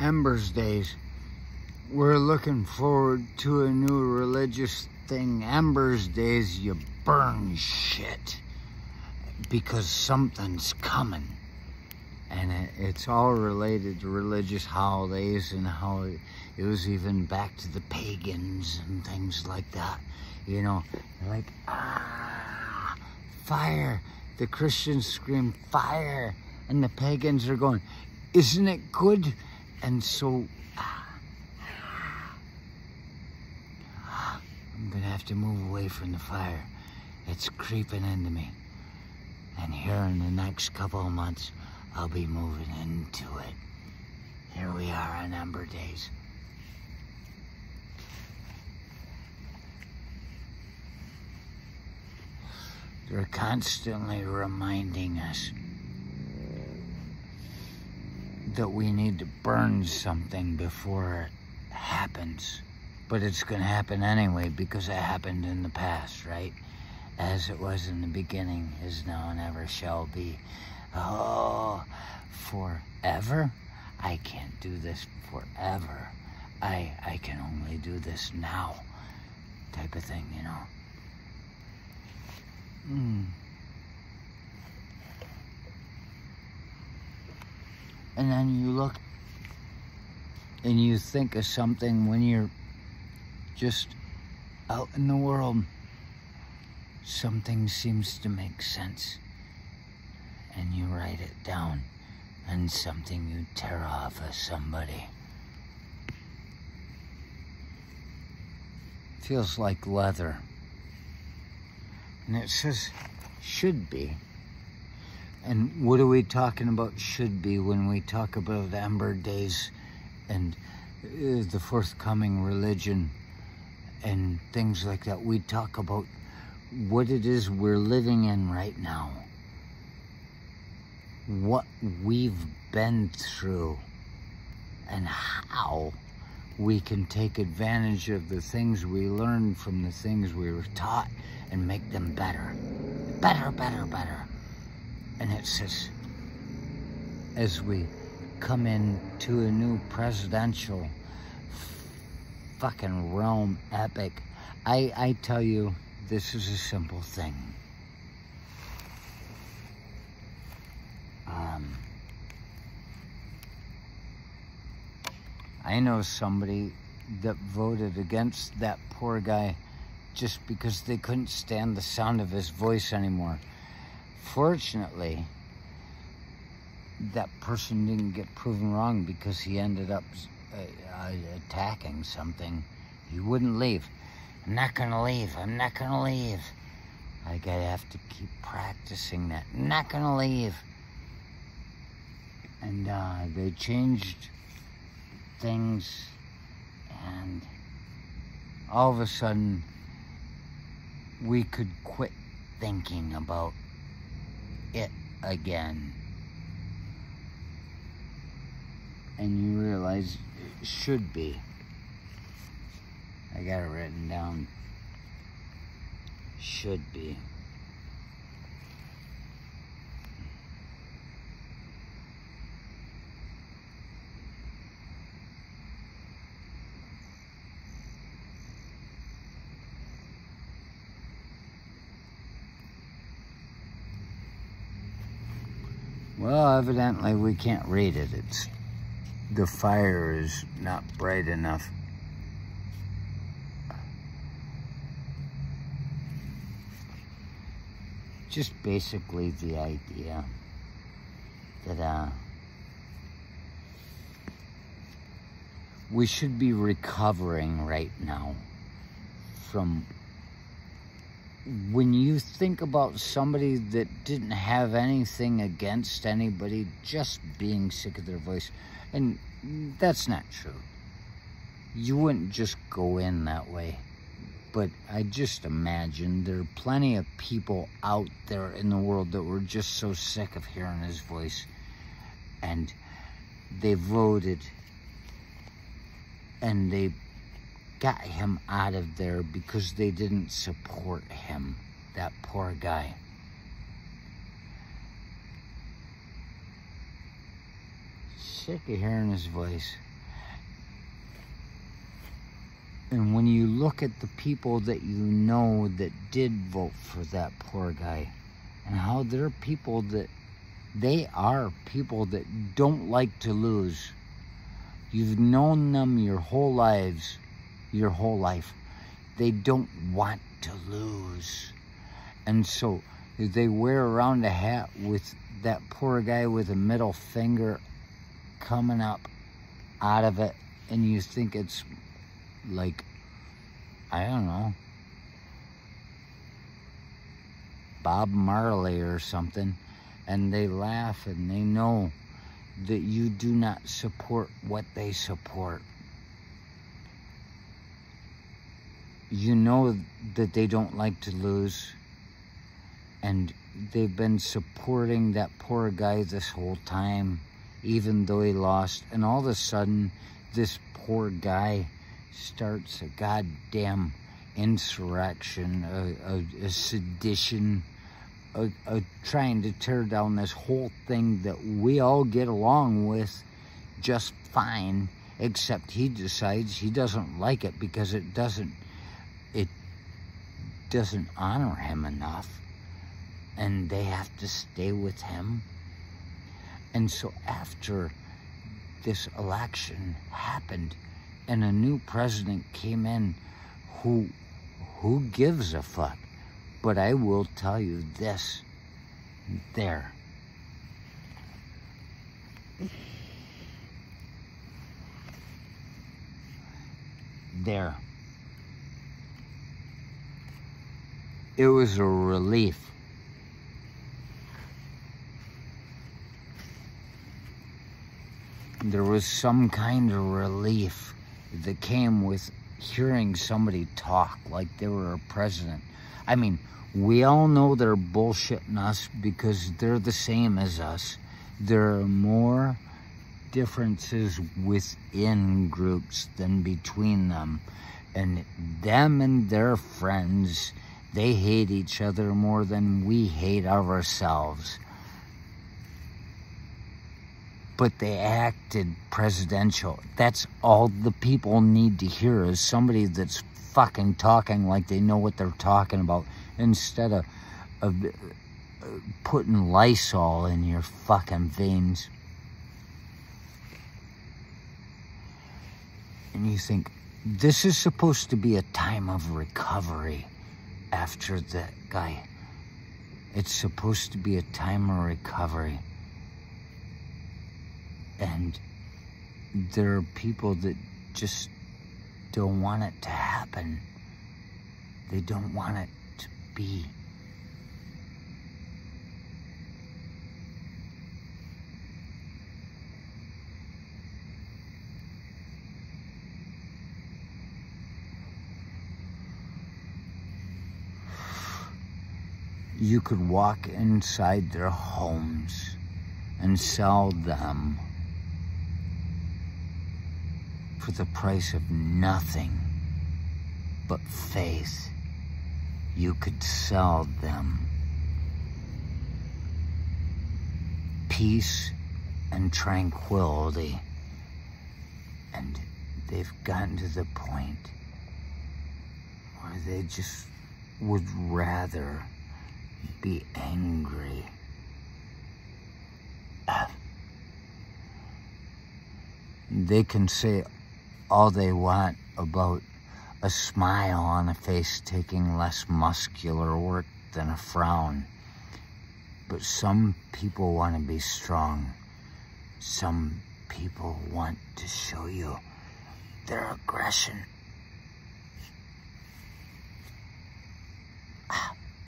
Embers Days. We're looking forward to a new religious thing. Embers Days, you burn shit because something's coming. And it's all related to religious holidays and how it was even back to the pagans and things like that. You know, like, fire. The Christians scream fire. And the pagans are going, isn't it good? And so, I'm gonna have to move away from the fire. It's creeping into me. And here in the next couple of months, I'll be moving into it. Here we are on Ember Days. They're constantly reminding us that we need to burn something before it happens. But it's going to happen anyway because it happened in the past, right? As it was in the beginning, is now, and ever shall be. Oh, forever? I can't do this forever. I can only do this now. Type of thing, you know. And then you look and you think of something when you're just out in the world. Something seems to make sense. And you write it down. And something you tear off of somebody. Feels like leather. And it says, should be. And what are we talking about should be when we talk about Ember Days and the forthcoming religion and things like that? We talk about what it is we're living in right now. What we've been through and how we can take advantage of the things we learned from the things we were taught and make them better. Better, better, better. And it says, as we come into a new presidential fucking realm epic, I tell you, this is a simple thing. I know somebody that voted against that poor guy just because they couldn't stand the sound of his voice anymore. Fortunately, that person didn't get proven wrong because he ended up attacking something. He wouldn't leave. I'm not gonna leave. I'm not gonna leave. I gotta have to keep practicing that. I'm not gonna leave. And they changed things, and all of a sudden, we could quit thinking about it again. And you realize it should be. I got it written down. Should be. Well, evidently we can't read it. The fire is not bright enough. Just basically the idea that we should be recovering right now from when you think about somebody that didn't have anything against anybody, just being sick of their voice. And that's not true. You wouldn't just go in that way. But I just imagine there are plenty of people out there in the world that were just so sick of hearing his voice. And they voted. And they got him out of there because they didn't support him. That poor guy. Sick of hearing his voice. And when you look at the people that you know that did vote for that poor guy, and how they're people that, they are people that don't like to lose. You've known them your whole lives, your whole life. They don't want to lose. And so they wear around a hat with that poor guy with a middle finger coming up out of it, and you think it's like, I don't know, Bob Marley or something, and they laugh and they know that you do not support what they support. You know that they don't like to lose, and they've been supporting that poor guy this whole time, even though he lost. And all of a sudden, this poor guy starts a goddamn insurrection, a sedition, trying to tear down this whole thing that we all get along with just fine, except he decides he doesn't like it because it doesn't honor him enough, and they have to stay with him. And so after this election happened and a new president came in, who gives a fuck? But I will tell you this, there. It was a relief. There was some kind of relief that came with hearing somebody talk like they were a president. I mean, we all know they're bullshitting us because they're the same as us. There are more differences within groups than between them. And them and their friends, they hate each other more than we hate ourselves. But they acted presidential. That's all the people need to hear, is somebody that's fucking talking like they know what they're talking about, instead of putting Lysol in your fucking veins. And you think, this is supposed to be a time of recovery after that guy. It's supposed to be a time of recovery. And there are people that just don't want it to happen. They don't want it to be. You could walk inside their homes and sell them for the price of nothing but faith. You could sell them peace and tranquility. And they've gotten to the point where they just would rather be angry. They can say all they want about a smile on a face taking less muscular work than a frown. But some people want to be strong. Some people want to show you their aggression.